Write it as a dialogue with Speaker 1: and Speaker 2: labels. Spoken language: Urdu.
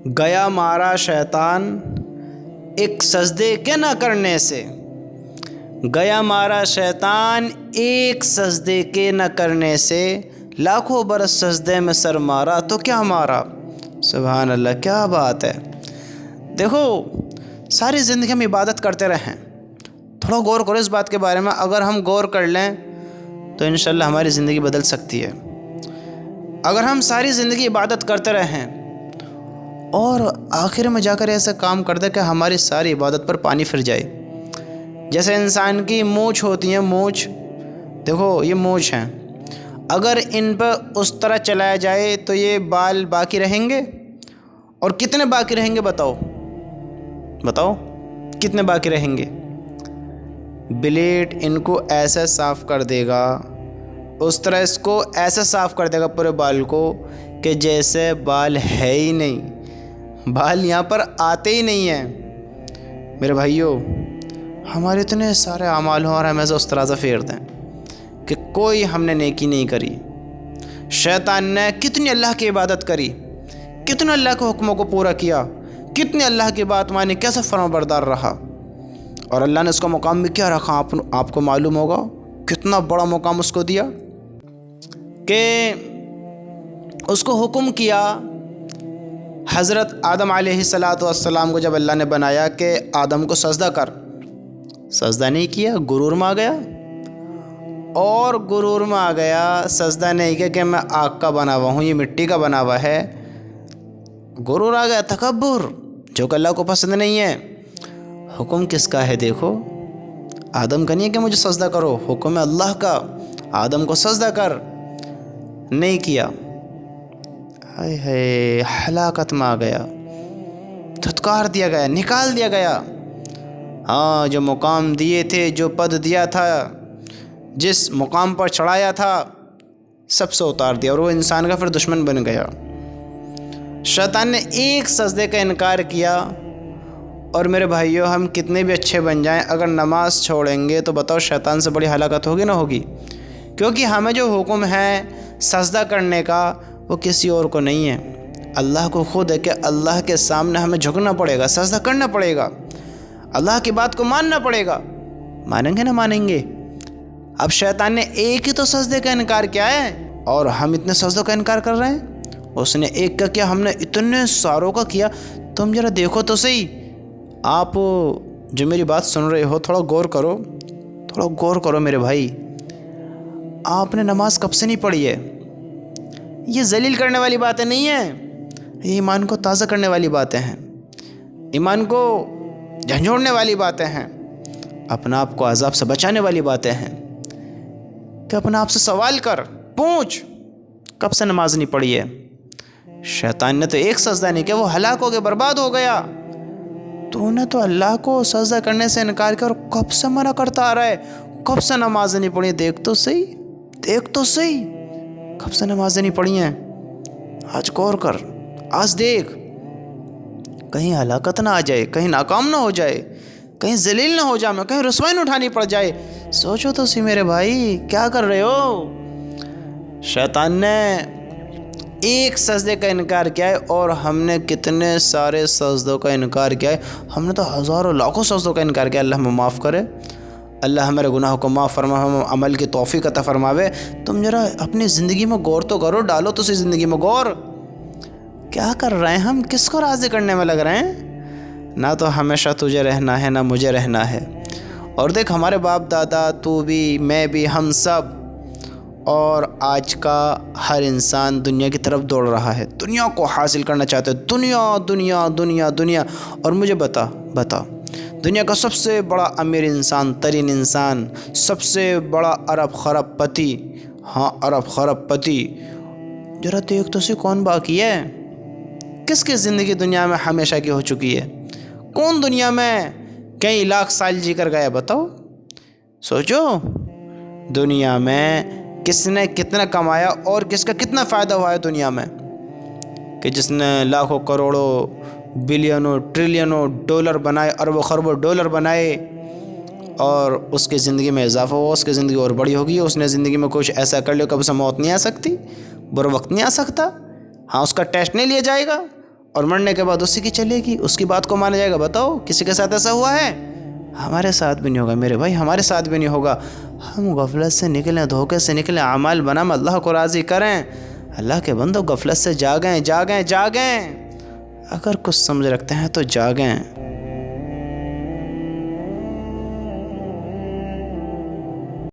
Speaker 1: گیا مارا شیطان ایک سجدے کے نہ کرنے سے، گیا مارا شیطان ایک سجدے کے نہ کرنے سے، لاکھوں برس سجدے میں سر مارا تو کیا مارا۔ سبحان اللہ، کیا بات ہے۔ دیکھو، ساری زندگی ہم عبادت کرتے رہیں، تھوڑا غور کرو اس بات کے بارے میں۔ اگر ہم غور کر لیں تو انشاءاللہ ہماری زندگی بدل سکتی ہے۔ اگر ہم ساری زندگی عبادت کرتے رہیں اور آخر میں جا کر ایسا کام کر دیں کہ ہماری ساری عبادت پر پانی پھر جائے، جیسے انسان کی مونچھ ہوتی ہیں، مونچھ، دیکھو یہ مونچھ ہیں، اگر ان پہ اس طرح چلایا جائے تو یہ بال باقی رہیں گے؟ اور کتنے باقی رہیں گے بتاؤ بتاؤ، کتنے باقی رہیں گے؟ بلیڈ ان کو ایسا صاف کر دے گا، اس طرح اس کو ایسا صاف کر دے گا پورے بال کو کہ جیسے بال ہے ہی نہیں، بال یہاں پر آتے ہی نہیں ہیں۔ میرے بھائیوں، ہمارے اتنے سارے اعمال ہوں اور ہم ایسا اس طرح سے پھیر دیں کہ کوئی ہم نے نیکی نہیں کری۔ شیطان نے کتنی اللہ کی عبادت کری، کتنے اللہ کے حکموں کو پورا کیا، کتنی اللہ کی بات مانی، کیسا فرما بردار رہا، اور اللہ نے اس کا مقام بھی کیا رکھا، آپ کو معلوم ہوگا کتنا بڑا مقام اس کو دیا کہ اس کو حکم کیا۔ حضرت آدم علیہ السلام کو جب اللہ نے بنایا کہ آدم کو سجدہ کر، سجدہ نہیں کیا، غرور میں آ گیا، اور غرور میں آ گیا، سجدہ نہیں کیا کہ میں آگ کا بنا ہوا ہوں، یہ مٹی کا بنا ہوا ہے، غرور آ گیا، تکبر، جو کہ اللہ کو پسند نہیں ہے۔ حکم کس کا ہے؟ دیکھو، آدم کا نہیں ہے کہ مجھے سجدہ کرو، حکم ہے اللہ کا، آدم کو سجدہ کر، نہیں کیا، ہائے ہائے، ہلاکت میں آ گیا، دھتکار دیا گیا، نکال دیا گیا۔ ہاں، جو مقام دیے تھے، جو پد دیا تھا، جس مقام پر چڑھایا تھا، سب سے اتار دیا، اور وہ انسان کا پھر دشمن بن گیا۔ شیطان نے ایک سجدے کا انکار کیا، اور میرے بھائیوں، ہم کتنے بھی اچھے بن جائیں، اگر نماز چھوڑیں گے تو بتاؤ شیطان سے بڑی ہلاکت ہوگی نہ ہوگی؟ کیونکہ ہمیں جو حکم ہے سجدہ کرنے کا، وہ کسی اور کو نہیں ہے، اللہ کو خود ہے، کہ اللہ کے سامنے ہمیں جھکنا پڑے گا، سجدہ کرنا پڑے گا، اللہ کی بات کو ماننا پڑے گا۔ مانیں گے نہ مانیں گے؟ اب شیطان نے ایک ہی تو سجدے کا انکار کیا ہے، اور ہم اتنے سجدوں کا انکار کر رہے ہیں۔ اس نے ایک کا کیا، ہم نے اتنے ساروں کا کیا۔ تم ذرا دیکھو تو صحیح، آپ جو میری بات سن رہے ہو، تھوڑا غور کرو، تھوڑا غور کرو میرے بھائی۔ آپ نے نماز کب سے نہیں پڑھی ہے؟ یہ ذلیل کرنے والی باتیں نہیں ہیں، یہ ایمان کو تازہ کرنے والی باتیں ہیں، ایمان کو جھنجھوڑنے والی باتیں ہیں، اپنا آپ کو عذاب سے بچانے والی باتیں ہیں۔ کہ اپنا آپ سے سوال کر، پوچھ، کب سے نماز نہیں پڑھی ہے؟ شیطان نے تو ایک سجدہ نہیں کیا، وہ ہلاک ہو گیا، برباد ہو گیا۔ تو نے تو اللہ کو سجدہ کرنے سے انکار کیا، اور کب سے منع کرتا آ رہا ہے، کب سے نماز نہیں پڑھی؟ دیکھ تو صحیح، دیکھ تو صحیح، کب سے نمازیں نہیں پڑھی ہیں؟ آج غور کر، آج دیکھ، کہیں ہلاکت نہ آ جائے، کہیں ناکام نہ ہو جائے، کہیں ذلیل نہ ہو جائے، میں کہیں رسوائی نہ اٹھانی پڑ جائے۔ سوچو تو سی میرے بھائی، کیا کر رہے ہو؟ شیطان نے ایک سجدے کا انکار کیا ہے، اور ہم نے کتنے سارے سجدوں کا انکار کیا ہے، ہم نے تو ہزاروں لاکھوں سجدوں کا انکار کیا۔ اللہ ہمیں معاف کرے، اللہ ہمارے گناہوں کو معاف فرما، ہم عمل کی توفیق عطا فرماوے۔ تم ذرا اپنی زندگی میں غور تو کرو، ڈالو تو سی زندگی میں غور، کیا کر رہے ہیں ہم، کس کو راضی کرنے میں لگ رہے ہیں؟ نہ تو ہمیشہ تجھے رہنا ہے، نہ مجھے رہنا ہے۔ اور دیکھ، ہمارے باپ دادا، تو بھی، میں بھی، ہم سب، اور آج کا ہر انسان دنیا کی طرف دوڑ رہا ہے، دنیا کو حاصل کرنا چاہتے ہیں، دنیا دنیا دنیا دنیا۔ اور مجھے بتا دنیا کا سب سے بڑا امیر انسان، ترین انسان، سب سے بڑا ارب خرب پتی، ہاں ارب خرب پتی، ذرا دیکھ تو سی کون باقی ہے؟ کس کی زندگی دنیا میں ہمیشہ کی ہو چکی ہے؟ کون دنیا میں کئی لاکھ سال جی کر گیا؟ بتاؤ، سوچو، دنیا میں کس نے کتنا کمایا اور کس کا کتنا فائدہ ہوا ہے دنیا میں، کہ جس نے لاکھوں کروڑوں بلینوں ٹریلینوں ڈالر بنائے، اربوں خربوں ڈالر بنائے، اور اس کی زندگی میں اضافہ ہوا، اس کی زندگی اور بڑی ہوگی، اس نے زندگی میں کچھ ایسا کر لیا، کب سے موت نہیں آ سکتی، بر وقت نہیں آ سکتا، ہاں اس کا ٹیسٹ نہیں لیا جائے گا، اور مرنے کے بعد اسی کی چلے گی، اس کی بات کو مانا جائے گا؟ بتاؤ کسی کے ساتھ ایسا ہوا ہے؟ ہمارے ساتھ بھی نہیں ہوگا میرے بھائی، ہمارے ساتھ بھی نہیں ہوگا۔ ہم غفلت سے نکلیں، دھوکے سے نکلیں، اعمال بنام اللہ کو راضی کریں۔ اللہ کے بندو غفلت سے جاگیں جاگیں جاگیں، اگر کچھ سمجھ رکھتے ہیں تو جاگیں۔